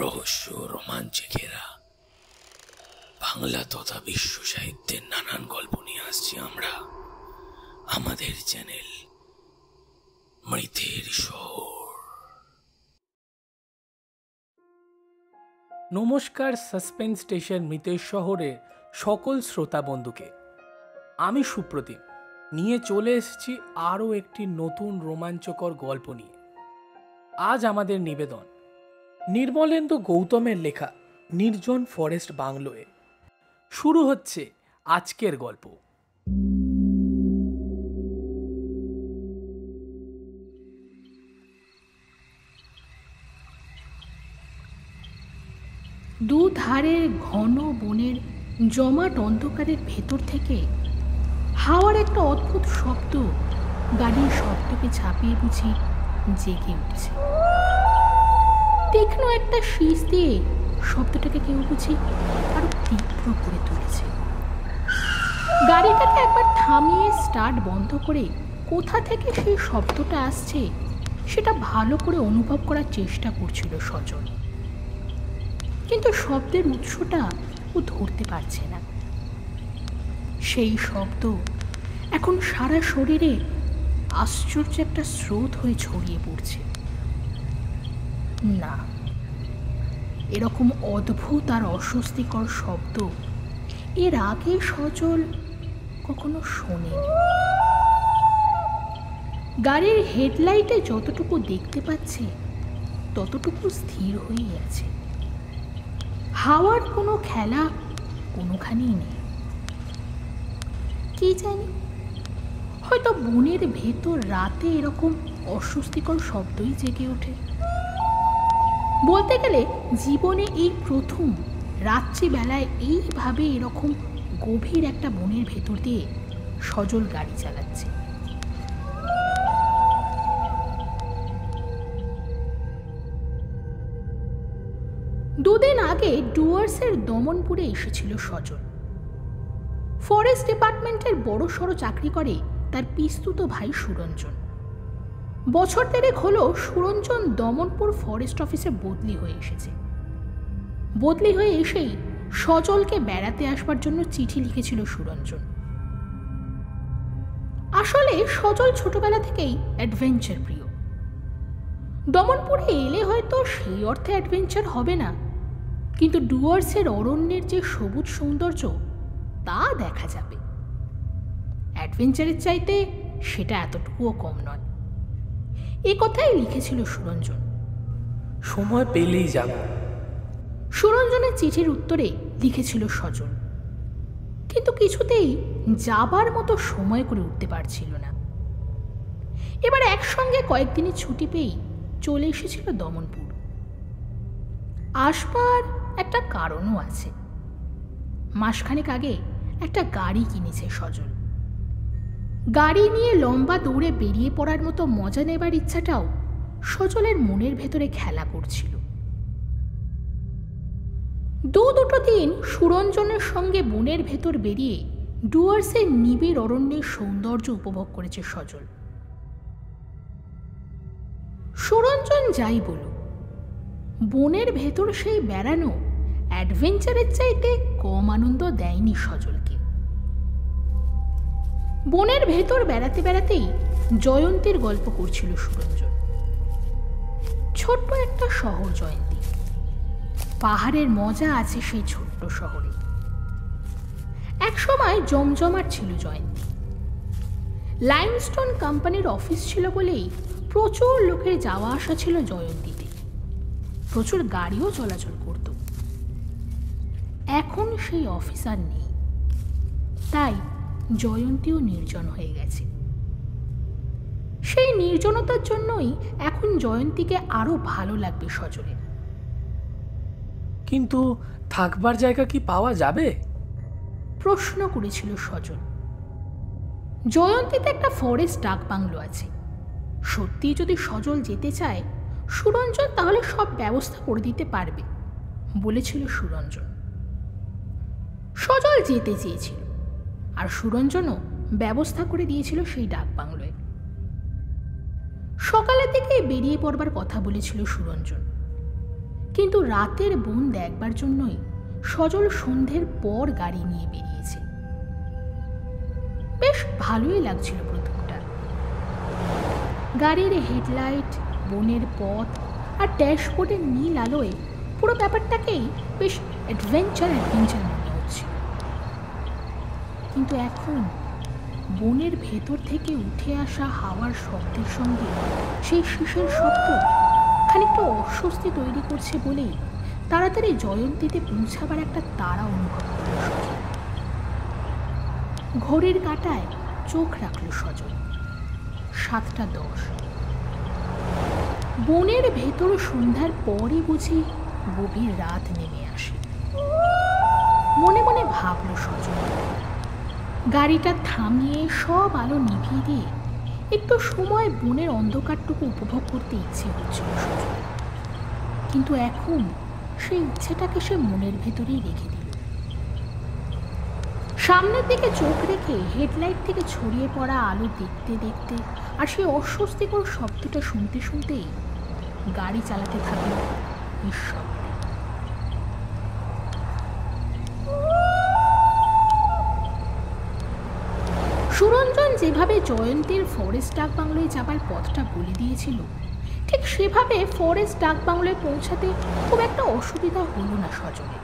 রহস্য রোমাঞ্চে ঘেরা বাংলা তথা বিশ্ব সাহিত্যের নানান গল্প নিয়ে আসছি আমরা আমাদের চ্যানেল মৃতের শহর। নমস্কার সাসপেন্স স্টেশন মৃতের শহরের সকল শ্রোতা বন্ধুকে। আমি সুপ্রতিম নিয়ে চলে এসেছি আরও একটি নতুন রোমাঞ্চকর গল্প নিয়ে। আজ আমাদের নিবেদন নির্মলেন্দু গৌতমের লেখা নির্জন ফরেস্ট বাংলোয়। শুরু হচ্ছে আজকের গল্প। দুধারের ঘন বনের জমাট অন্ধকারের ভেতর থেকে হাওয়ার একটা অদ্ভুত শব্দ গাড়ির শব্দকে ছাপিয়ে বুঝি জেগে উঠছে। তীক্ষ্ণ একটা শীষ দিয়ে শব্দটাকে কেউ বুঝি আরো তীব্র করে তুলেছে। গাড়িটাকে একবার থামিয়ে স্টার্ট বন্ধ করে কোথা থেকে সেই শব্দটা আসছে সেটা ভালো করে অনুভব করার চেষ্টা করছিল সজল, কিন্তু শব্দের উৎসটা ও ধরতে পারছে না। সেই শব্দ এখন সারা শরীরে আশ্চর্য একটা স্রোত হয়ে ছড়িয়ে পড়ছে। না, এরকম অদ্ভুত আর অস্বস্তিকর শব্দ এর আগে সজল কখনো শোনেনি। গাড়ির হেডলাইটে যতটুকু দেখতে পাচ্ছে ততটুকু স্থির হয়েই আছে। হাওয়ার কোনো খেলা কোনোখানেই নেই। কি জানি, হয়তো বনের ভেতর রাতে এরকম অস্বস্তিকর শব্দই জেগে ওঠে। বলতে গেলে জীবনে এই প্রথম রাত্রিবেলায় এইভাবে এরকম গভীর একটা বনের ভেতর দিয়ে সজল গাড়ি চালাচ্ছে। দুদিন আগে ডুয়ার্সের দমনপুরে এসেছিল সজল। ফরেস্ট ডিপার্টমেন্টের বড় সড়ো চাকরি করে তার পিস্তুত ভাই সুরঞ্জন। বছর দেড়েক হলো সুরঞ্জন দমনপুর ফরেস্ট অফিসে বদলি হয়ে এসেছে। বদলি হয়ে এসেই সজলকে বেড়াতে আসবার জন্য চিঠি লিখেছিল সুরঞ্জন। আসলে সজল ছোটবেলা থেকেই অ্যাডভেঞ্চার প্রিয়। দমনপুরে এলে হয়তো সেই অর্থে অ্যাডভেঞ্চার হবে না, কিন্তু ডুয়ার্সের অরণ্যের যে সবুজ সৌন্দর্য তা দেখা যাবে। অ্যাডভেঞ্চারের চাইতে সেটা এতটুকুও কম নয়, এ কথাই লিখেছিল সুরঞ্জন। সময় পেলেই যাব। সুরঞ্জনের চিঠির উত্তরে লিখেছিল সজল, কিন্তু কিছুতেই যাবার মতো সময় করে উঠতে পারছিল না। এবার একসঙ্গে কয়েকদিনের ছুটি পেয়েই চলে এসেছিল দমনপুর। আসবার একটা কারণও আছে। মাসখানেক আগে একটা গাড়ি কিনেছে সজল। গাড়ি নিয়ে লম্বা দৌড়ে বেরিয়ে পড়ার মতো মজা নেবার ইচ্ছাটাও সজলের মনের ভেতরে খেলা করছিল। দুটো দিন সুরঞ্জনের সঙ্গে বনের ভেতর বেরিয়ে ডুয়ার্সের নিবিড় অরণ্যের সৌন্দর্য উপভোগ করেছে সজল। সুরঞ্জন যাই বলুক, বনের ভেতর সেই বেড়ানো অ্যাডভেঞ্চারের চাইতে কম আনন্দ দেয়নি সজলকে। বনের ভেতর বেড়াতে বেড়াতেই জয়ন্তীর গল্প করছিল সুরঞ্জন। ছোট্ট একটা শহর জয়ন্তী, পাহাড়ের মজা আছে সেই ছোট্ট শহরে। একসময় জমজমাট ছিল জয়ন্তী। লাইমস্টোন কোম্পানির অফিস ছিল বলেই প্রচুর লোকের যাওয়া আসা ছিল জয়ন্তীতে। প্রচুর গাড়িও চলাচল করত। এখন সেই অফিস আর নেই, তাই জয়ন্তীও নির্জন হয়ে গেছে। সেই নির্জনতার জন্যই এখন জয়ন্তীকে আরো ভালো লাগবে সজলের। কিন্তু থাকবার জায়গা কি পাওয়া যাবে? প্রশ্ন করেছিল সজল। জয়ন্তীতে একটা ফরেস্ট ডাক বাংলো আছে। সত্যি যদি সজল যেতে চায় সুরঞ্জন তাহলে সব ব্যবস্থা করে দিতে পারবে বলেছিল সুরঞ্জন। সজল যেতে চেয়েছিল, আর সুরঞ্জনও ব্যবস্থা করে দিয়েছিল সেই ডাক বাংলোয়। সকালের দিকে বেরিয়ে পড়বার কথা বলেছিল সুরঞ্জন, কিন্তু রাতের বন দেখবার জন্যই সজল সন্ধ্যের পর গাড়ি নিয়ে বেরিয়েছে। বেশ ভালোই লাগছিল প্রথমটা। গাড়ির হেডলাইট, বনের পথ আর ড্যাশবোর্ডের নীল আলোয় পুরো ব্যাপারটাকেই বেশ অ্যাডভেঞ্চার মনে হচ্ছিল। কিন্তু এখন বনের ভেতর থেকে উঠে আসা হাওয়ার শব্দের সঙ্গে সেই শিশের শব্দ খানিকটা অস্বস্তি তৈরি করছে বলেই তাড়াতাড়ি জয়ন্তীতে পৌঁছাবার একটা তাড়া অনুভব করল সজল। ঘড়ির কাঁটায় চোখ রাখল সজল। 7:10। বনের ভেতর সন্ধ্যার পরই বুঝি গভীর রাত নেমে আসে। মনে মনে ভাবল সজল। গাড়িটা থামিয়ে সব আলো নিভিয়ে দিয়ে একটু সময় বনের অন্ধকারটুকু উপভোগ করতে ইচ্ছে হচ্ছিল সজল। কিন্তু এখন সেই ইচ্ছেটাকে সে মনের ভেতরেই রেখে দিল। সামনের দিকে চোখ রেখে হেডলাইট থেকে ছড়িয়ে পড়া আলো দেখতে দেখতে আর সেই অস্বস্তিকর শব্দটা শুনতে শুনতেই গাড়ি চালাতে থাকলো নিঃশব্দে। সুরঞ্জন যেভাবে জয়ন্তীর ফরেস্ট ডাক বাংলোয় যাবার পথটা বলে দিয়েছিল, ঠিক সেভাবে ফরেস্ট ডাক বাংলোয় পৌঁছাতে খুব একটা অসুবিধা হলো না সজলের।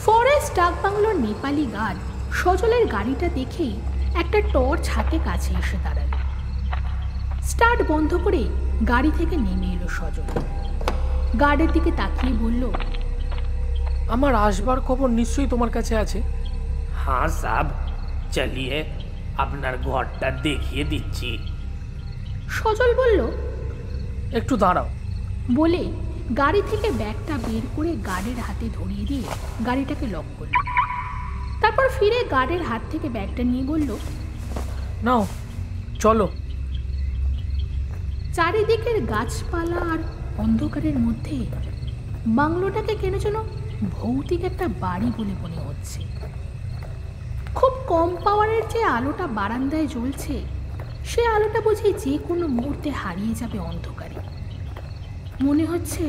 ফরেস্ট ডাক বাংলোর নেপালি গার্ড সজলের গাড়িটা দেখেই একটা টর্চ হাতে কাছে এসে দাঁড়াল। স্টার্ট বন্ধ করে গাড়ি থেকে নেমে এলো সজল। গার্ডের দিকে তাকিয়ে বলল, আমার আসবার খবর নিশ্চয়ই তোমার কাছে আছে। হ্যাঁ সাব, চলিয়ে আপনার ঘরটা দেখিয়ে দিচ্ছি। সজল বলল, একটু দাঁড়াও। বলে গাড়ি থেকে ব্যাগটা বের করে গার্ডের হাতে ধরিয়ে দিয়ে গাড়িটাকে লক করল। তারপর ফিরে গার্ডের হাত থেকে ব্যাগটা নিয়ে বলল, নাও চলো। চারিদিকের গাছপালা আর অন্ধকারের মধ্যে বাংলোটাকে কেন যেন ভৌতিক একটা বাড়ি বলে মনে হচ্ছে। খুব কম পাওয়ারের যে আলোটা বারান্দায় জ্বলছে, সে আলোটা বুঝি যে কোনো মুহূর্তে হারিয়ে যাবে অন্ধকারে। মনে হচ্ছে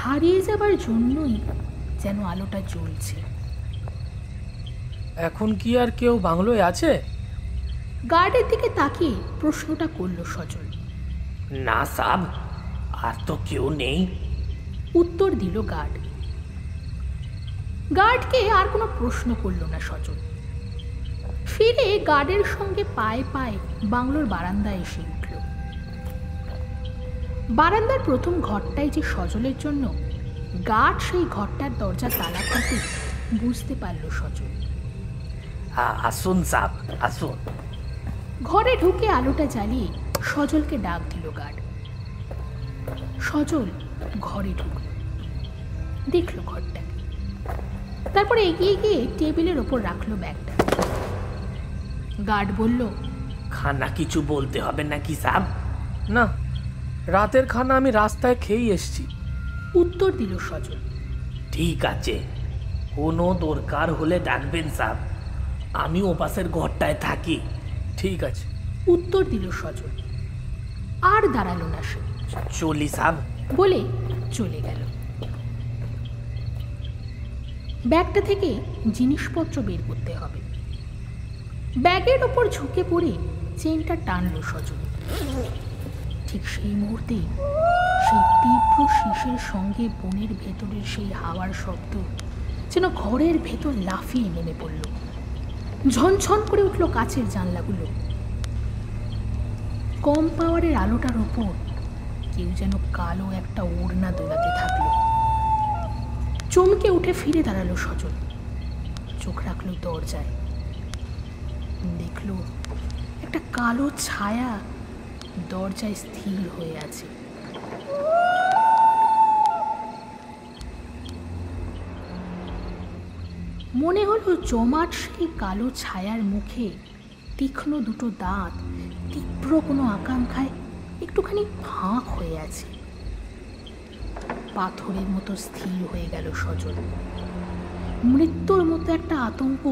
হারিয়ে যাবার জন্যই যেন আলোটা জ্বলছে। এখন কি আর কেউ বাংলোয় আছে? গার্ডের দিকে তাকিয়ে প্রশ্নটা করল সজল। না সাব, আর তো কেউ নেই, উত্তর দিল গার্ড। গার্ডকে আর কোনো প্রশ্ন করল না সজল। ফিরে গার্ডের সঙ্গে পায়ে পায়ে বাংলোর বারান্দায় এসে উঠল। বারান্দার প্রথম ঘরটাই যে সজলের জন্য, গার্ড সেই ঘরটার দরজা তালা খুলতে বুঝতে পারল সজল। আসুন সাব, আসুন। ঘরে ঢুকে আলোটা জ্বালিয়ে সজলকে ডাক দিল গার্ড। সজল ঘরে ঢুকল, দেখল ঘরটাকে। তারপরে এগিয়ে গিয়ে টেবিলের ওপর রাখলো ব্যাগটা। গার্ড বলল, খানা কিছু বলতে হবে নাকি সাব? না, রাতের খানা আমি রাস্তায় খেয়েই এসছি। উত্তর দিল সজল। ঠিক আছে, কোনো দরকার হলে ডাকবেন সাব, আমি ওপাশের ঘরটায় থাকি। ঠিক আছে, উত্তর দিল সজল। আর দাঁড়ালো না সে, চলি সাব বলে চলে গেল। ব্যাগটা থেকে জিনিসপত্র বের করতে হবে। ব্যাগের ওপর ঝুঁকে পড়ে চেনটা টানল সজল। ঠিক সেই মুহূর্তে সেই তীব্র শিশের সঙ্গে বনের ভেতরের সেই হাওয়ার শব্দ যেন ঘরের ভেতর লাফিয়ে নেমে পড়ল। ঝনঝন করে উঠল কাচের জানলাগুলো। কম পাওয়ারের আলোটার ওপর কেউ যেন কালো একটা ওড়না দোলাতে থাকলো। চমকে উঠে ফিরে দাঁড়ালো সজল। চোখ রাখলো দরজায়। দেখলো একটা কালো ছায়া দরজায় স্থির হয়ে আছে। মনে হলো জমাট সেই কালো ছায়ার মুখে তীক্ষ্ণ দুটো দাঁত তীব্র কোনো আকাঙ্ক্ষায় একটুখানি ফাঁক হয়ে আছে। পাথরের মতো স্থির হয়ে গেল সজল। মৃত্যুর মতো একটা আতঙ্ক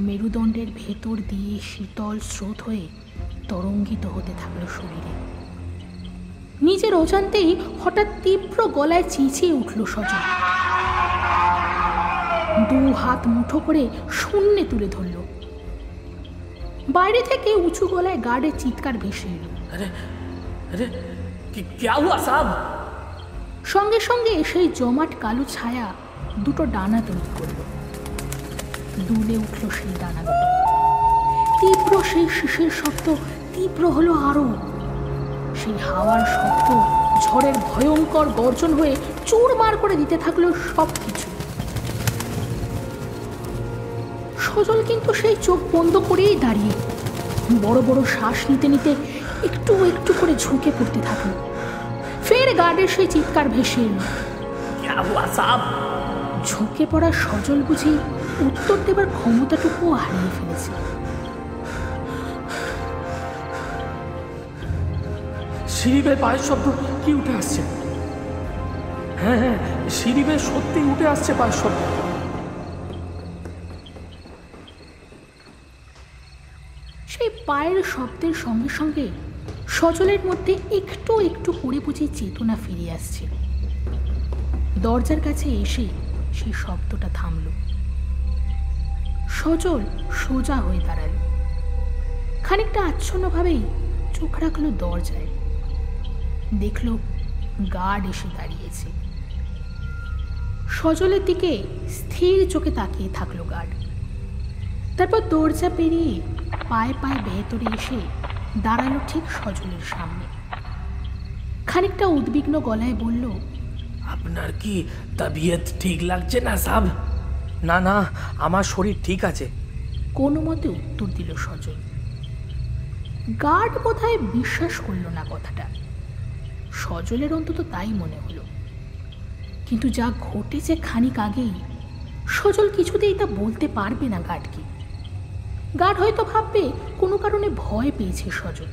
মেরুদণ্ডের ভেতর দিয়ে শীতল স্রোত হয়ে তরঙ্গিত হতে থাকলো শরীরে। নিজের অজান্তেই হঠাৎ তীব্র গলায় চেঁচিয়ে উঠল সজল। দু হাত মুঠো করে শূন্যে তুলে ধরল। বাইরে থেকে উঁচু গলায় গার্ডের চিৎকার ভেসে এলো। সঙ্গে সঙ্গে সেই জমাট কালো ছায়া দুটো ডানা তৈরি করল। দুলে উঠল সেই ডানাগুলো। তীব্র সেই শিশের শব্দ তীব্র হলো আরো। সেই হাওয়ার শব্দ ঝড়ের ভয়ঙ্কর গর্জন হয়ে চুরমার করে দিতে থাকলো সবকিছু। সজল কিন্তু সেই চোখ বন্ধ করেই দাঁড়িয়ে বড় বড় শ্বাস নিতে নিতে একটু একটু করে ঝুঁকে পড়তে থাকলো। ফের গার্ডের সেই চিৎকার ভেসে এলো। ঝুঁকে পড়া সজল বুঝি উত্তর দেবার ক্ষমতাটুকুও হারিয়ে ফেলেছে। সিঁড়ি বেয়ে পায়ের শব্দ কি উঠে আসছে? হ্যাঁ, সিঁড়ি বেয়ে সত্যি উঠে আসছে পায়ের শব্দ। সেই পায়ের শব্দের সঙ্গে সঙ্গে সজলের মধ্যে একটু একটু করে বুঝি চেতনা ফিরে আসছে। দরজার কাছে এসে সেই শব্দটা থামল। সজল সোজা হয়ে দাঁড়াল। খানিকটা আচ্ছন্নভাবেই চোখ রাখলো দরজায়। দেখল গার্ড এসে দাঁড়িয়েছে। সজলের দিকে স্থির চোখে তাকিয়ে থাকলো গার্ড। তারপর দরজা পেরিয়ে পায়ে পায়ে ভেতরে এসে দাঁড়ালো ঠিক সজলের সামনে। খানিকটা উদ্বিগ্ন গলায় বলল, আপনার কি তবিয়ত ঠিক লাগছে না সাব? না, আমার শরীর ঠিক আছে। কোনো মতে উত্তর দিল সজল। গার্ড বোধহয় বিশ্বাস করল না কথাটা। সজলের অন্তত তাই মনে হলো। কিন্তু যা ঘটেছে খানিক আগেই, সজল কিছুতেই তা বলতে পারবে না গার্ডকে। গার্ড হয়তো ভাববে কোনো কারণে ভয় পেয়েছে সজল।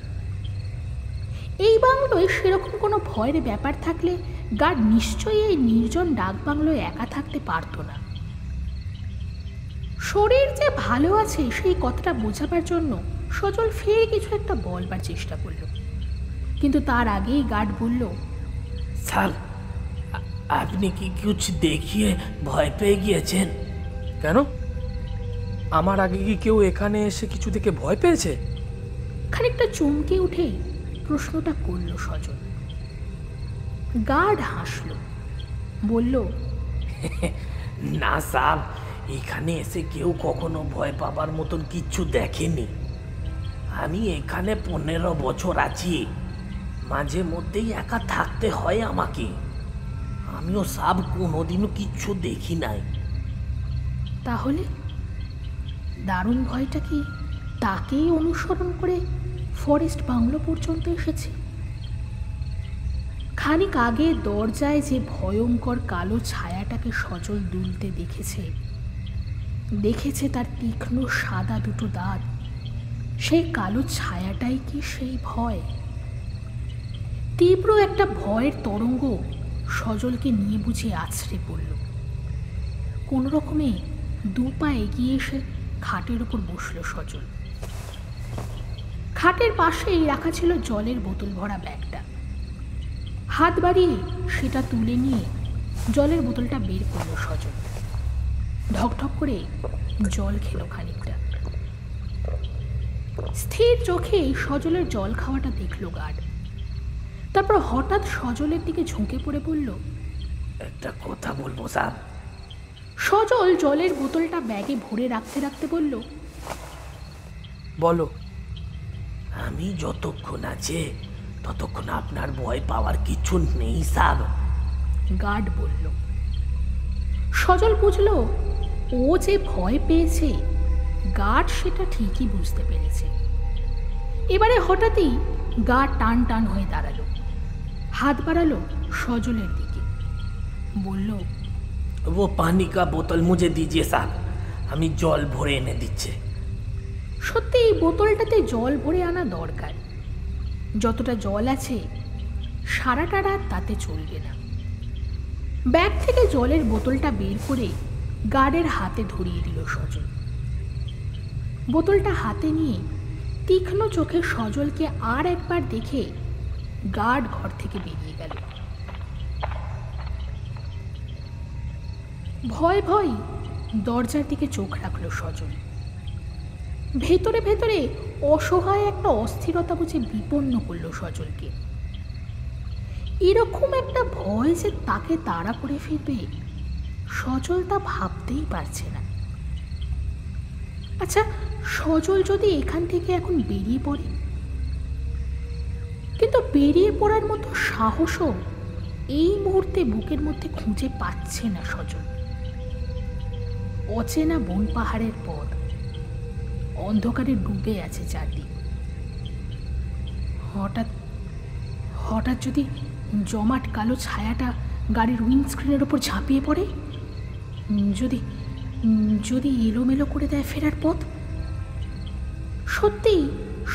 এই বাংলোয় সেরকম কোনো ভয়ের ব্যাপার থাকলে গার্ড নিশ্চয়ই এই নির্জন ডাক বাংলোয় একা থাকতে পারত না। শরীর যে ভালো আছে সেই কথাটা বোঝাবার জন্য সজল ফের কিছু একটা বলবার চেষ্টা করল। কিন্তু তার আগেই গার্ড বলল, স্যার, আপনি কি কিছু দেখিয়ে ভয় পেয়ে গিয়েছেন? কেন? আমার আগে কি কেউ এখানে এসে কিছু দেখে ভয় পেয়েছে? খানিকটা চমকে উঠে প্রশ্নটা করল সজল। গার্ড হাসল, বলল, না স্যার, এখানে এসে কেউ কখনো ভয় পাবার মতন কিচ্ছু দেখেনি। আমি এখানে 15 বছর আছি। মাঝে মধ্যেই একা থাকতে হয় আমাকে। আমিও সাব কোনোদিনও কিচ্ছু দেখি নাই। তাহলে দারুণ ভয়টা কি তাকেই অনুসরণ করে ফরেস্ট বাংলো পর্যন্ত এসেছে? খানিক আগে দরজায় যে ভয়ঙ্কর কালো ছায়াটাকে সজল দুলতে দেখেছে তার তীক্ষ্ণ সাদা দুটো দাঁত। সেই কালো ছায়াটাই কি সেই ভয়? তীব্র একটা ভয়ের তরঙ্গ সজলকে নিয়ে বুঝে আছড়ে পড়ল। কোনো রকমে দু পা এগিয়ে এসে খাটের উপর বসল সজল। খাটের পাশেই রাখা ছিল জলের বোতল ভরা ব্যাগটা। হাত বাড়িয়ে সেটা তুলে নিয়ে জলের বোতলটা বের করল সজল। ঢকঢক করে জল খেল খানিকটা। স্থির চোখে সজলের জল খাওয়াটা দেখল গার্ড। তারপর হঠাৎ সজলের দিকে ঝুঁকে পড়ে বলল, একটা কথা বলবো স্যার। সজল জলের বোতলটা ব্যাগে ভরে রাখতে রাখতে বলল, বলো। আমি যতক্ষণ আছে ততক্ষণ আপনার ভয় পাওয়ার কিছু নেই স্যার। গার্ড বলল। সজল বুঝল ও যে ভয় পেয়েছে গার্ড সেটা ঠিকই বুঝতে পেরেছে। এবারে হঠাৎই গার্ড টান টান হয়ে দাঁড়ালো, হাত বাড়ালো সজলের দিকে, বলল, वो पानी का बोतल मुझे दीजिए স্যার, আমি জল ভরে এনে দিচ্ছে। সত্যি এই বোতলটাতে জল ভরে আনা দরকার। যতটা জল আছে সারাটা রাত তাতে চলবে না। ব্যাগ থেকে জলের বোতলটা বের করে গার্ডের হাতে ধরিয়ে দিল সজল। বোতলটা হাতে নিয়ে তীক্ষ্ণ চোখে সজলকে আর একবার দেখে গার্ড ঘর থেকে বেরিয়ে গেল। ভয় ভয় দরজার দিকে চোখ রাখলো সজল। ভেতরে ভেতরে অসহায় একটা অস্থিরতা বুঝে বিপন্ন করলো সজলকে। এরকম একটা ভয় যে তাকে তাড়া করে ফিরবে সজল তা ভাবতেই পারছে না। আচ্ছা, সজল যদি এখান থেকে এখন বেরিয়ে পড়ে, কিন্তু বেরিয়ে পড়ার মতো সাহসও এই মুহূর্তে বুকের মধ্যে খুঁজে পাচ্ছে না সজল। অচেনা বন পাহাড়ের পথ, অন্ধকারে ডুবে আছে চারদিক। হঠাৎ হঠাৎ যদি জমাট কালো ছায়াটা গাড়ির উইন্ডস্ক্রিনের ওপর ঝাঁপিয়ে পড়ে, যদি যদি এলোমেলো করে দেয় ফেরার পথ। সত্যিই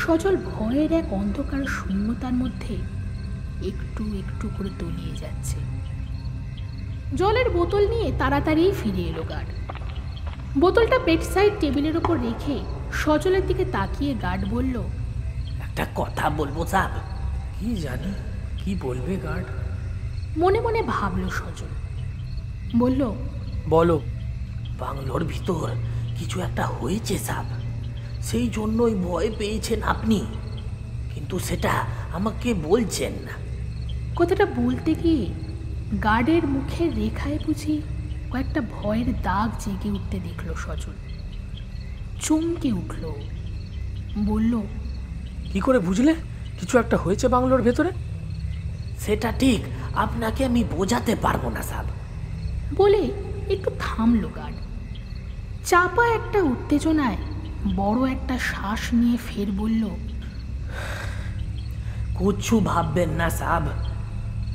সজল ভয়ের এক অন্ধকার শূন্যতার মধ্যে একটু একটু করে তলিয়ে যাচ্ছে। জলের বোতল নিয়ে তাড়াতাড়ি ফিরে এলো গার্ড। বোতলটা বেডসাইড টেবিলের ওপর রেখে সজলের দিকে তাকিয়ে গার্ড বলল, একটা কথা বলবো সাহেব। কি জানি কি বলবে গার্ড। মনে মনে ভাবল সজল। বলল, বলো। বাংলোর ভিতর কিছু একটা হয়েছে সাহেব, সেই জন্যই ভয় পেয়েছেন আপনি, কিন্তু সেটা আমাকে বলছেন না। কথাটা বলতে গিয়ে গার্ডের মুখের রেখায় বুঝি কয়েকটা ভয়ের দাগ জেগে উঠতে দেখল সজল। চমকে উঠল, বলল, কি করে বুঝলে কিছু একটা হয়েছে বাংলোর ভেতরে? সেটা ঠিক আপনাকে আমি বোঝাতে পারবো না সাহেব। বলে একটু থামলো গার্ড। চাপা একটা উত্তেজনায় বড় একটা শ্বাস নিয়ে ফের বলল, কিচ্ছু ভাববেন না সাহেব,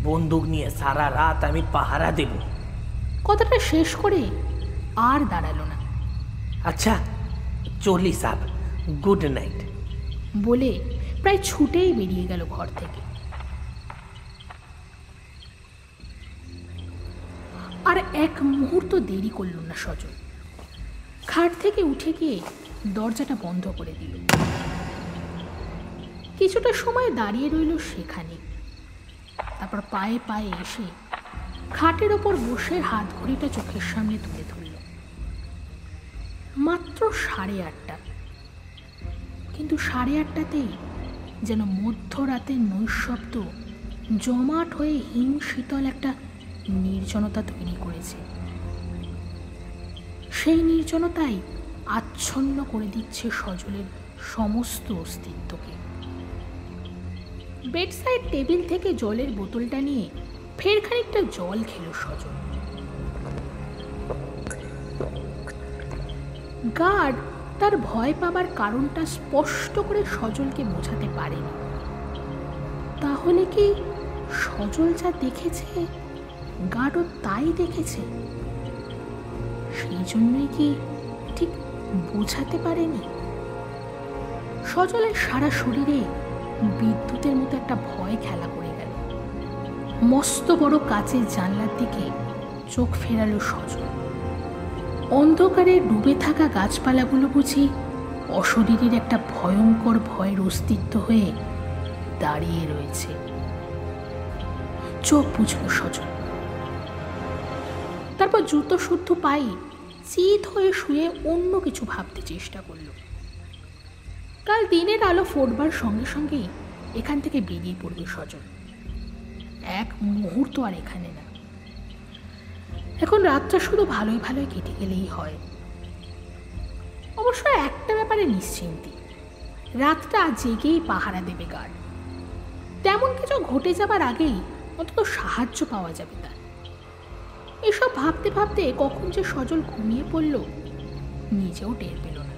বন্দুক নিয়ে সারা রাত আমি পাহারা দেব। কথাটা শেষ করে আর দাঁড়ালো না। আচ্ছা চলি সাহেব, গুড নাইট। বলে প্রায় ছুটেই বেরিয়ে গেল ঘর থেকে। আর এক মুহূর্ত দেরি করল না সজল। খাট থেকে উঠে গিয়ে দরজাটা বন্ধ করে দিল। কিছুটা সময় দাঁড়িয়ে রইল সেখানে। তারপর পায়ে পায়ে এসে খাটের ওপর বসে হাত ঘড়িটা চোখের সামনে তুলে ধরল। মাত্র 8:30। কিন্তু 8:30তেই যেন মধ্যরাতের নৈশব্দ জমাট হয়ে হিম শীতল একটা নির্জনতা তৈরি করেছে। সেই নির্জনতাই আচ্ছন্ন করে দিচ্ছে সজলের সমস্ত অস্তিত্বকে। বেডসাইড টেবিল থেকে জলের বোতলটা নিয়ে ফের খানিকটা জল খেল সজল। গার্ড তার ভয় পাবার কারণটা স্পষ্ট করে সজলকে বোঝাতে পারেনি। তাহলে কি সজল যা দেখেছে গার্ডও তাই দেখেছে? সেই জন্যই কি ঠিক বোঝাতে পারেনি? সজলের সারা শরীরে বিদ্যুতের মতো একটা ভয় খেলা করে গেল। মস্ত বড় কাচের জানলার দিকে চোখ ফেরালো সজল। অন্ধকারে ডুবে থাকা গাছপালাগুলো বুঝি অশরীরের একটা ভয়ঙ্কর ভয়ের অস্তিত্ব হয়ে দাঁড়িয়ে রয়েছে। চোখ বুঝল সজল। তারপর জুতো শুদ্ধ পায়ে চিত হয়ে শুয়ে অন্য কিছু ভাবতে চেষ্টা করল। কাল দিনের আলো ফোটবার সঙ্গে সঙ্গেই এখান থেকে বেরিয়ে পড়বে সজল। এক মুহূর্ত আর এখানে না। এখন রাতটা শুধু ভালোই ভালোই কেটে গেলেই হয়। অবশ্য একটা ব্যাপারে নিশ্চিন্তি, রাতটা জেগেই পাহারা দেবে গার্ড। তেমন কিছু ঘটে যাবার আগেই অন্তত সাহায্য পাওয়া যাবে তার। এসব ভাবতে ভাবতে কখন যে সজল ঘুমিয়ে পড়ল নিজেও টের পেল না।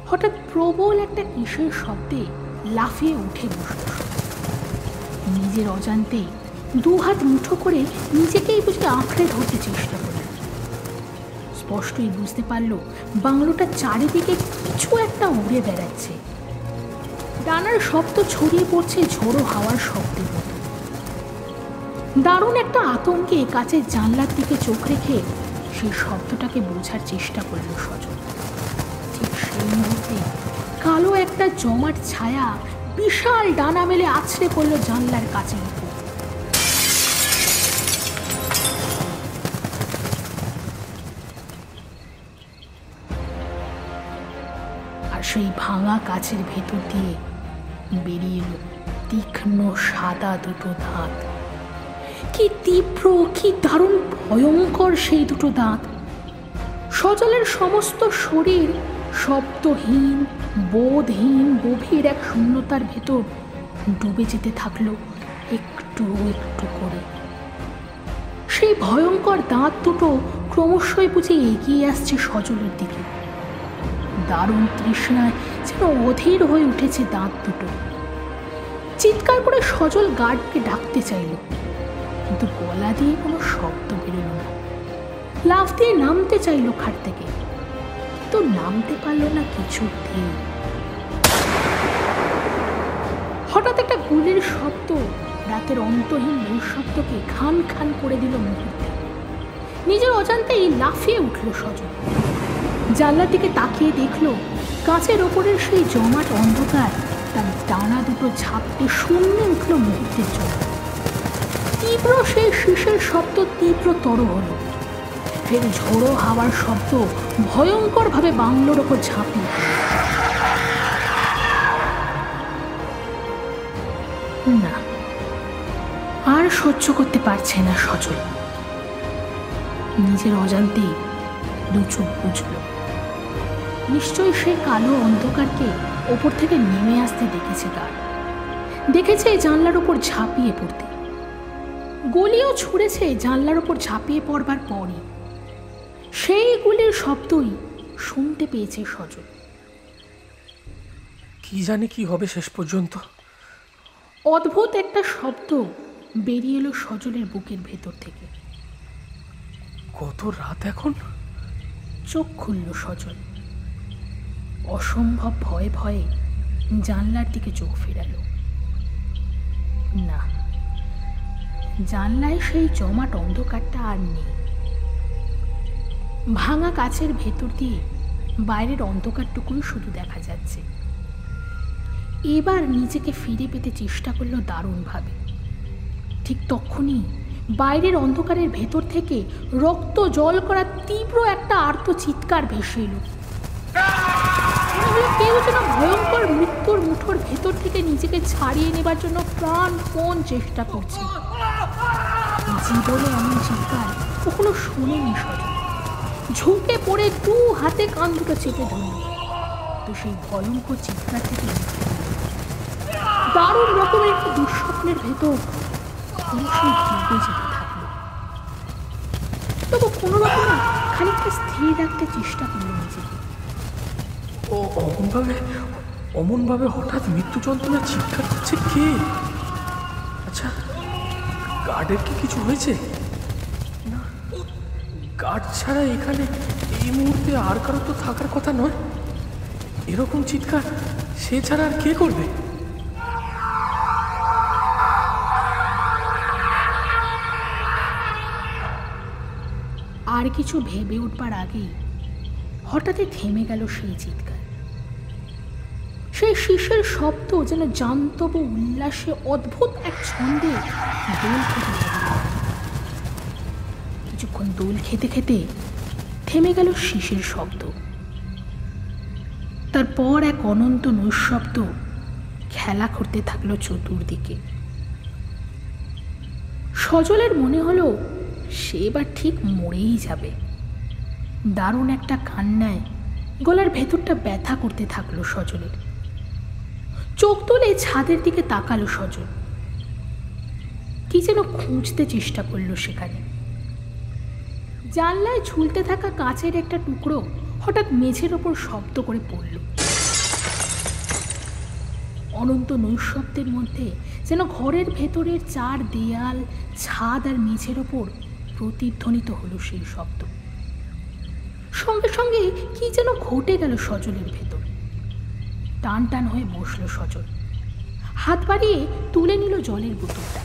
হঠাৎ প্রবল একটা কিসের শব্দে লাফিয়ে উঠে বসল। নিজের অজান্তে 2 হাত মুঠো করে নিজেকেই বুঝে আঁকড়ে ধরতে চেষ্টা করল। স্পষ্টই বুঝতে পারল বাংলোটার চারিদিকে কিছু একটা উড়ে বেড়াচ্ছে। ডানার শব্দ ছড়িয়ে পড়ছে ঝোড়ো হাওয়ার শব্দের মতো। দারুণ একটা আতঙ্কে কাচের জানলার দিকে চোখ রেখে সেই শব্দটাকে বোঝার চেষ্টা করল সজল। ঠিক সেই মুহূর্তে কালো একটা জমাট ছায়া বিশাল ডানা মেলে আছড়ে পড়ল জানলার কাছের উপর। আর সেই ভাঙা কাছের ভেতর দিয়ে বেরিয়ে এলো তীক্ষ্ণ সাদা দুটো দাঁত। কি তীব্র, কি দারুণ ভয়ঙ্কর সেই দুটো দাঁত! সজলের সমস্ত শরীর শব্দহীন, বোধহীন গভীর এক শূন্যতার ভেতর ডুবে যেতে থাকলো একটু একটু করে। সেই ভয়ঙ্কর দাঁত দুটো ক্রমশই বুঝে এগিয়ে আসছে সজলের দিকে। দারুণ তৃষ্ণায় যেন অধীর হয়ে উঠেছে দাঁত দুটো। চিৎকার করে সজল গার্ডকে ডাকতে চাইল, কিন্তু গলা দিয়ে কোনো শব্দ বেরোল না। লাফ দিয়ে নামতে চাইল খাট থেকে, কিন্তু নামতে পারল না কিছুতেই। হঠাৎ একটা গুলির শব্দ রাতের অন্তহীন নৈঃশব্দকে খান খান করে দিল মুহূর্তে। নিজের অজান্তেই লাফিয়ে উঠল সজল। জানলার দিকে তাকিয়ে দেখল কাঁচের ওপরের সেই জমাট অন্ধকার তার ডানা দুটো ঝাপটে শূন্যে উঠল মুহূর্তের জন্য। তীব্র সেই শীষের শব্দ তীব্রতর হলো। ফের ঝোড়ো হাওয়ার শব্দ ভয়ঙ্কর ভাবে বাংলোর ওপর ঝাঁপিয়ে। না, আর সহ্য করতে পারছে না সজল। নিজের অজান্তেই দু চোখ বুঝল, নিশ্চয়ই সে কালো অন্ধকারকে ওপর থেকে নেমে আসতে দেখেছে। তার দেখেছে জানলার উপর ঝাঁপিয়ে পড়তে। গলিও ছুঁড়েছে জানলার উপর ঝাঁপিয়ে পড়বার পরই। সেই গুলির শব্দই শুনতে পেয়েছে সজল। কি জানি কি হবে শেষ পর্যন্ত। অদ্ভুত একটা শব্দ বেরিয়ে এলো সজলের বুকের ভেতর থেকে। কত রাত এখন? চোখ খুলল সজল। অসম্ভব ভয়ে ভয়ে জানলার দিকে চোখ ফেরাল। না, জানলায় সেই জমাট অন্ধকারটা আর নেই। ভাঙা কাচের ভেতর দিয়ে বাইরের অন্ধকারটুকুই শুধু দেখা যাচ্ছে। এবার নিজেকে ফিরে পেতে চেষ্টা করলো দারুণভাবে। ঠিক তখনই বাইরের অন্ধকারের ভেতর থেকে রক্ত জল করা তীব্র একটা আর্ত চিৎকার ভেসে এলো। কেউ যেন ভয়ঙ্কর মৃত্যুর মুঠোর ভেতর থেকে নিজেকে ছাড়িয়ে নেবার জন্য প্রাণপণ চেষ্টা করছে। জীবনে এমন চিৎকার কখনো শোনেনি সজল। ঝুঁকে পড়ে দু হাতে কান দুটো চেপে ধরল। তো সেই ভয়ঙ্কর চিৎকার থেকে দারুণ রকমের একটা দুঃস্বপ্নের ভেতর ক্রমশই ডুবে যেতে থাকলো। তবু কোনো রকমে খানিকটা স্থির রাখতে চেষ্টা করলো নিজেকে। ও অমনভাবে হঠাৎ মৃত্যু যন্ত্রণা চিৎকার করছে কে? আচ্ছা, গার্ডের কি কিছু হয়েছে? না, গার্ড ছাড়া এখানে এই মুহূর্তে আর কারো তো থাকার কথা নয়। এরকম চিৎকার সে ছাড়া আর কে করবে? আর কিছু ভেবে উঠবার আগেই হঠাৎই থেমে গেল সেই চিৎকার। সেই শীষের শব্দ যেন জান্তব উল্লাসে অদ্ভুত এক ছন্দে দোল খেতে লাগল। কিছুক্ষণ দোল খেতে খেতে থেমে গেল শীষের শব্দ। তারপর এক অনন্ত নৈঃশব্দ খেলা করতে থাকলো চতুর্দিকে। সজলের মনে হলো সে এবার ঠিক মরেই যাবে। দারুণ একটা কান্নায় গলার ভেতরটা ব্যথা করতে থাকলো সজলের। চোখ তুলে ছাদের দিকে তাকালো সজল। কি যেন খুঁজতে চেষ্টা করলো সেখানে। জানলায় ঝুলতে থাকা কাঁচের একটা টুকরো হঠাৎ মেঝের ওপর শব্দ করে পড়ল। অনন্ত নৈঃশব্দের মধ্যে যেন ঘরের ভেতরের চার দেয়াল, ছাদ আর মেঝের ওপর প্রতিধ্বনিত হলো সেই শব্দ। সঙ্গে সঙ্গে কি যেন ঘটে গেল সজলের ভেতর। টান টান হয়ে বসলো সজল। হাত বাড়িয়ে তুলে নিল জলের বোতলটা।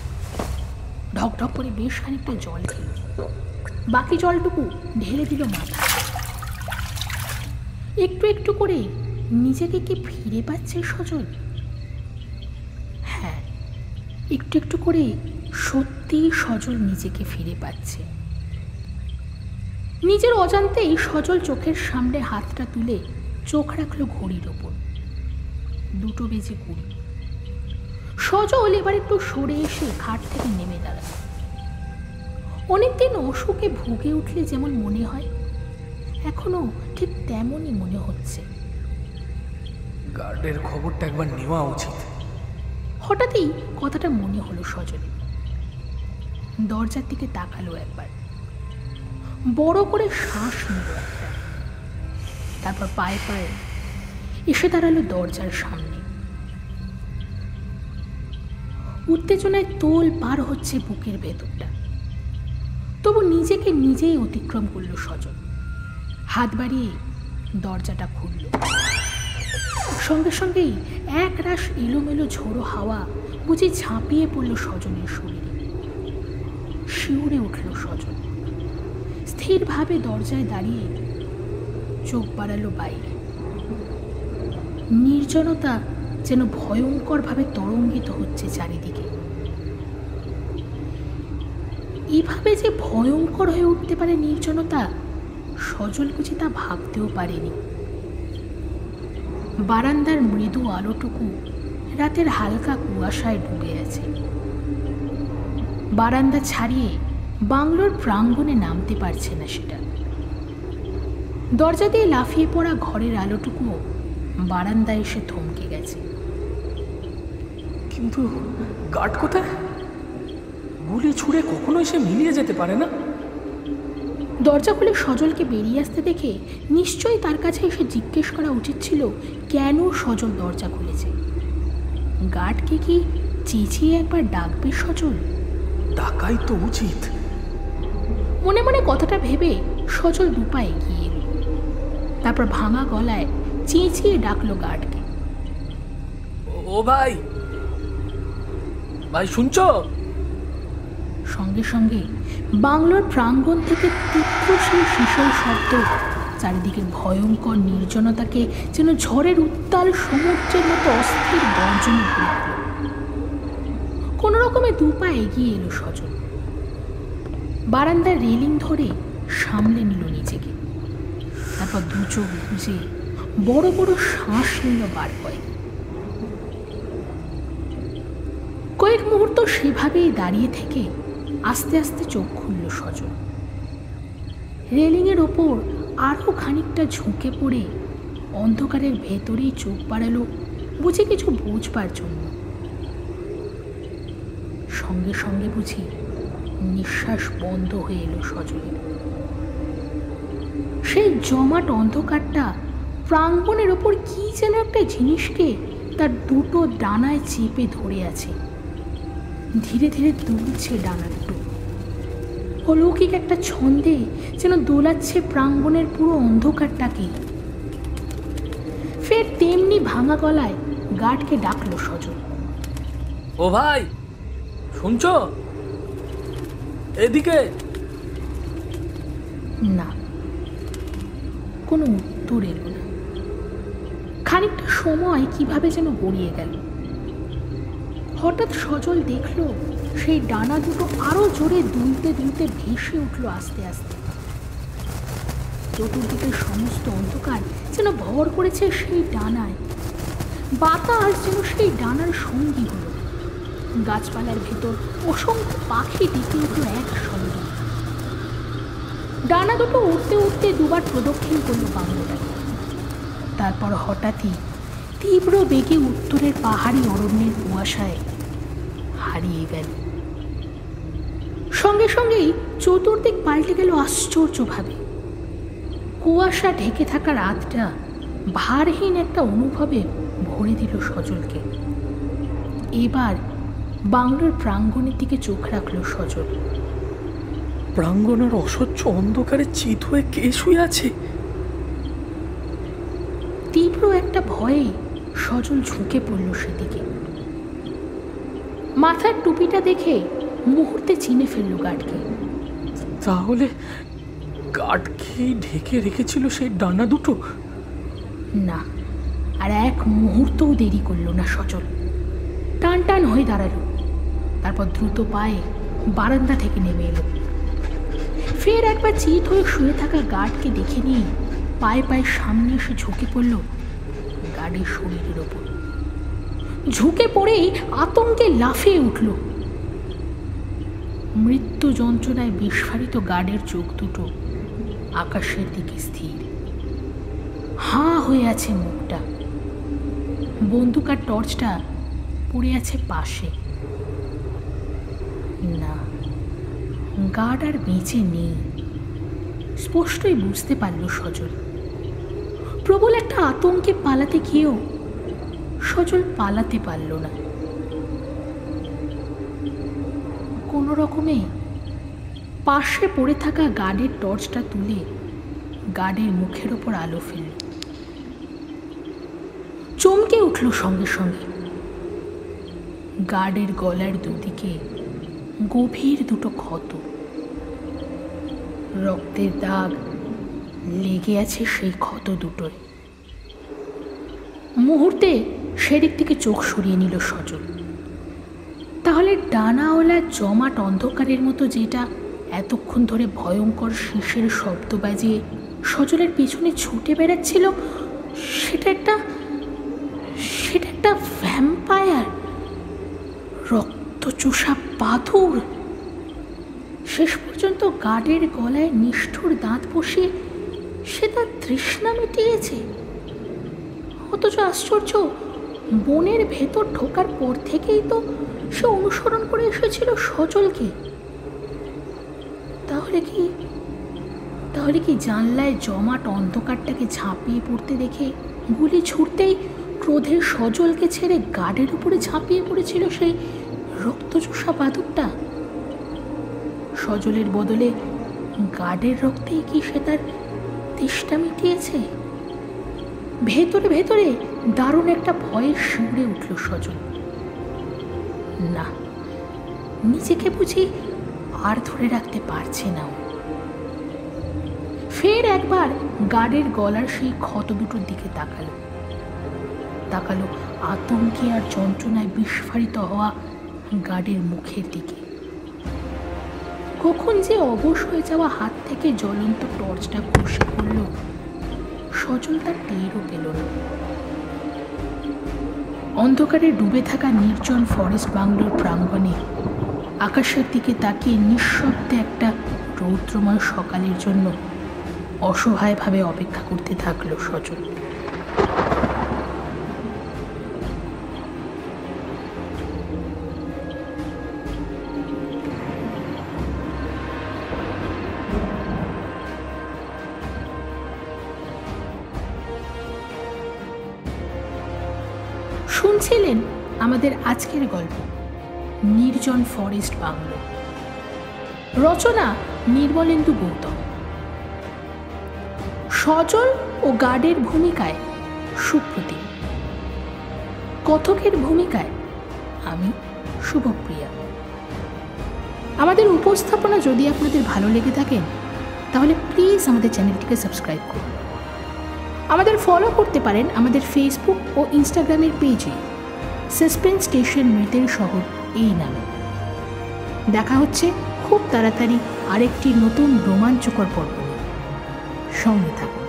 ঢকঢক করে বেশ খানিকটা জল খেল। বাকি জলটুকু ঢেলে দিল মাথায়। একটু একটু করে নিজেকে কি ফিরে পাচ্ছে সজল? হ্যাঁ, একটু একটু করে সত্যি সজল নিজেকে ফিরে পাচ্ছে। নিজের অজান্তেই সজল চোখের সামনে হাতটা তুলে চোখ রাখলো ঘড়ির ওপর। 2:20। সজল এবার একটু সরে এসে খাট থেকে নেমে দাঁড়াল। অনেকদিন অসুখে ভুগে উঠলে যেমন মনে হয়, এখনো ঠিক তেমনই মনে হচ্ছে। গার্ডের খবরটা একবার নেওয়া উচিত। হঠাৎই কথাটা মনে হলো সজলে। দরজার দিকে তাকালো একবার, বড় করে শ্বাস নিল একটা, তারপর পায়ে পায়ে এসে দাঁড়ালো দরজার সামনে। উত্তেজনায় তোল পার হচ্ছে বুকের ভেতরটা, তবু নিজেকে নিজেই অতিক্রম করলো সজল। হাত বাড়িয়ে দরজাটা খুলল। সঙ্গে সঙ্গেই এক রাশ এলোমেলো ঝোড়ো হাওয়া বুঝি ঝাঁপিয়ে পড়ল সজলের শরীরে। শিউরে উঠল সজল। স্থিরভাবে দরজায় দাঁড়িয়ে চোখ বাড়ালো বাইরে। নির্জনতা যেন ভয়ঙ্করভাবে তরঙ্গিত হচ্ছে চারিদিকে। এভাবে যে ভয়ঙ্কর হয়ে উঠতে পারে নির্জনতা, সজল বুঝি তা ভাবতেও পারেনি। বারান্দার মৃদু আলোটুকু রাতের হালকা কুয়াশায় ডুবে আছে। বারান্দা ছাড়িয়ে বাংলোর প্রাঙ্গণে নামতে পারছে না সেটা। দরজা দিয়ে লাফিয়ে পড়া ঘরের আলোটুকুও বারান্দায় এসে থমকে গেছে। কিন্তু গার্ড কোথায়? গুলি ছুঁড়ে কখনো এসে মিলিয়ে যেতে পারে না। দরজা খুলে সজলকে বেরিয়ে আসতে দেখে নিশ্চয়ই তার কাছে এসে জিজ্ঞেস করা উচিত ছিল কেন সজল দরজা খুলেছে। গার্ডকে কি চেঁচিয়ে একবার ডাকবে সজল? ডাকাই তো উচিত। মনে মনে কথাটা ভেবে সজল 2 পা এগিয়ে এলো। তারপর ভাঙা গলায় চেঁচিয়ে ডাকলো গার্ডকে। ও ভাই, ভাই শুনছ? সঙ্গে সঙ্গে বাংলোর প্রাঙ্গণ থেকে তীব্র সেই শিশল শব্দ চারিদিকে ভয়ঙ্কর নির্জনতাকে যেন ঝড়ের উত্তাল সমুদ্রের মতো অস্থির গর্জনে ভরে দিল। কোনো রকমে 2 পা এগিয়ে এলো সজল। বারান্দার রেলিং ধরে সামলে নিল নিজেকে। তারপর 2 চোখ বুজে বড় বড় শ্বাস নিল বার কয়েক মুহূর্ত সেভাবেই দাঁড়িয়ে থেকে আস্তে আস্তে চোখ খুলল সজল। রেলিংয়ের ওপর আরও খানিকটা ঝুঁকে পড়ে অন্ধকারের ভেতরেই চোখ বাড়ালো বুঝি কিছু বুঝবার জন্য। সঙ্গে সঙ্গে বুঝি নিঃশ্বাস বন্ধ হয়ে এলো সজলের। সেই জমাট অন্ধকারটা প্রাঙ্গণের ওপর কি যেন একটা জিনিসকে তার 2টো ডানায় চেপে ধরে আছে। ধীরে ধীরে দুলছে ডানা দুটো। অলৌকিক একটা ছন্দে যেন দোলাচ্ছে প্রাঙ্গণের পুরো অন্ধকারটাকে। ফের তেমনি ভাঙা গলায় গার্ডকে ডাকলো সজল। ও ভাই শুনছ? এদিকে। না, কোনো উত্তর এলো না। খানিকটা সময় কিভাবে যেন গড়িয়ে গেল। হঠাৎ সজল দেখল সেই ডানা দুটো আরো জোরে দুলতে দুলতে ভেসে উঠল আস্তে আস্তে। চতুর্দিকের সমস্ত অন্ধকার যেন ভর করেছে সেই ডানায়। বাতাস যেন সেই ডানার সঙ্গী হলো। গাছপালার ভেতর অসংখ্য পাখি ডেকে উঠল একসঙ্গে। ডানা দুটো উঠতে উঠতে 2 বার প্রদক্ষিণ করলো বাংলোটাকে। তারপর হঠাৎই তীব্র বেগে উত্তরের পাহাড়ি অরণ্যের কুয়াশায় হারিয়ে গেল। সঙ্গে সঙ্গেই চতুর্দিক পাল্টে গেল আশ্চর্যভাবে। কুয়াশা ঢেকে থাকা রাতটা ভারহীন একটা অনুভবে ভরে দিল সজলকে। এবার বাংলোর প্রাঙ্গণের দিকে চোখ রাখল সজল। প্রাঙ্গণের অসহ্য অন্ধকারে চিত হয়ে কে শুয়ে আছে? তীব্র একটা ভয়ে সজল ঝুঁকে পড়ল সেদিকে। মাথার টুপিটা দেখে মুহূর্তে চিনে ফেলল গার্ডকে। তাহলে গার্ডকেই ঢেকে রেখেছিল সেই ডানা দুটো? না, আর এক মুহূর্তও দেরি করল না সজল। টান টান হয়ে দাঁড়ালো, তারপর দ্রুত পায়ে বারান্দা থেকে নেমে এলো। ফের একবার চিত হয়ে শুয়ে থাকা গার্ডকে দেখে নিয়ে পায়ে পায়ে সামনে এসে ঝুঁকে পড়ল গার্ডের শরীরের ওপর। ঝুঁকে পড়েই আতঙ্কে লাফিয়ে উঠল। মৃত্যু যন্ত্রণায় বিস্ফারিত গার্ডের চোখ দুটো আকাশের দিকে স্থির। হাঁ হয়ে আছে মুখটা। বন্দুক আর টর্চটা পড়ে আছে পাশে। না, গার্ড আর বেঁচে নেই, স্পষ্টই বুঝতে পারল সজল। প্রবল একটা আতঙ্কে পালাতে গিয়েও সজল পালাতে পারল না। কোনো রকমে পাশে পড়ে থাকা গার্ডের টর্চটা তুলে গার্ডের মুখের ওপর আলো ফেলল। চমকে উঠল সঙ্গে সঙ্গে। গার্ডের গলার দুদিকে গভীর দুটো ক্ষত, রক্তের দাগ লেগে আছে সেই ক্ষত দুটোয়। মুহূর্তে সেদিক থেকে চোখ সরিয়ে নিল সজল। তাহলে ডানাওয়ালা জমাট অন্ধকারের মতো যেটা এতক্ষণ ধরে ভয়ঙ্কর শীষের শব্দ বাজিয়ে সজলের পিছনে ছুটে বেড়াচ্ছিল, সেটা একটা ভ্যাম্পায়ার, রক্তচোষা পাথর। শেষ পর্যন্ত গার্ডের গলায় নিষ্ঠুর দাঁত বসিয়ে সে তার তৃষ্ণা মিটিয়েছে। অথচ আশ্চর্য, বনের ভেতর ঢোকার পর থেকেই তো সে অনুসরণ করে এসেছিল সজলকে। তাহলে কি জানলায় জমাট অন্ধকারটাকে ঝাঁপিয়ে পড়তে দেখে গুলি ছুটতেই ক্রোধে সজলকে ছেড়ে গার্ডের উপরে ঝাঁপিয়ে পড়েছিল সেই রক্তচোষা বাদুকটা? সজলের বদলে গার্ডের রক্তেই কি সে তার তেষ্টা মিটিয়েছে? ভেতরে ভেতরে দারুণ একটা ভয়ে শিউরে উঠল সজল। না, নিজেকে বুঝি আর ধরে রাখতে পারছে না। ফের একবার গার্ডের গলার সেই ক্ষত দুটোর দিকে তাকালো আতঙ্কে আর যন্ত্রণায় বিস্ফারিত হওয়া গার্ডের মুখের দিকে। কখন যে অবশ হয়ে যাওয়া হাত থেকে জ্বলন্ত টর্চটা খসে পড়ল, সজল তার টেরও পেল না। অন্ধকারে ডুবে থাকা নির্জন ফরেস্ট বাংলোর প্রাঙ্গণে আকাশের দিকে তাকিয়ে নিঃশব্দে একটা রৌদ্রময় সকালের জন্য অসহায়ভাবে অপেক্ষা করতে থাকল সজল। শুনছিলেন আমাদের আজকের গল্প নির্জন ফরেস্ট বাংলো। রচনা নির্মলেন্দু গৌতম। সজল ও গার্ডের ভূমিকায় সুপ্রতিম। কথকের ভূমিকায় আমি শুভপ্রিয়া। আমাদের উপস্থাপনা যদি আপনাদের ভালো লেগে থাকেন তাহলে প্লিজ আমাদের চ্যানেলটিকে সাবস্ক্রাইব করুন। আমাদের ফলো করতে পারেন আমাদের ফেসবুক ও ইনস্টাগ্রামের পেজে সাসপেন্স স্টেশন মৃতের শহর এই নামে। দেখা হচ্ছে খুব তাড়াতাড়ি আরেকটি নতুন রোমাঞ্চকর পর্ব নিয়ে। সঙ্গে থাকুন।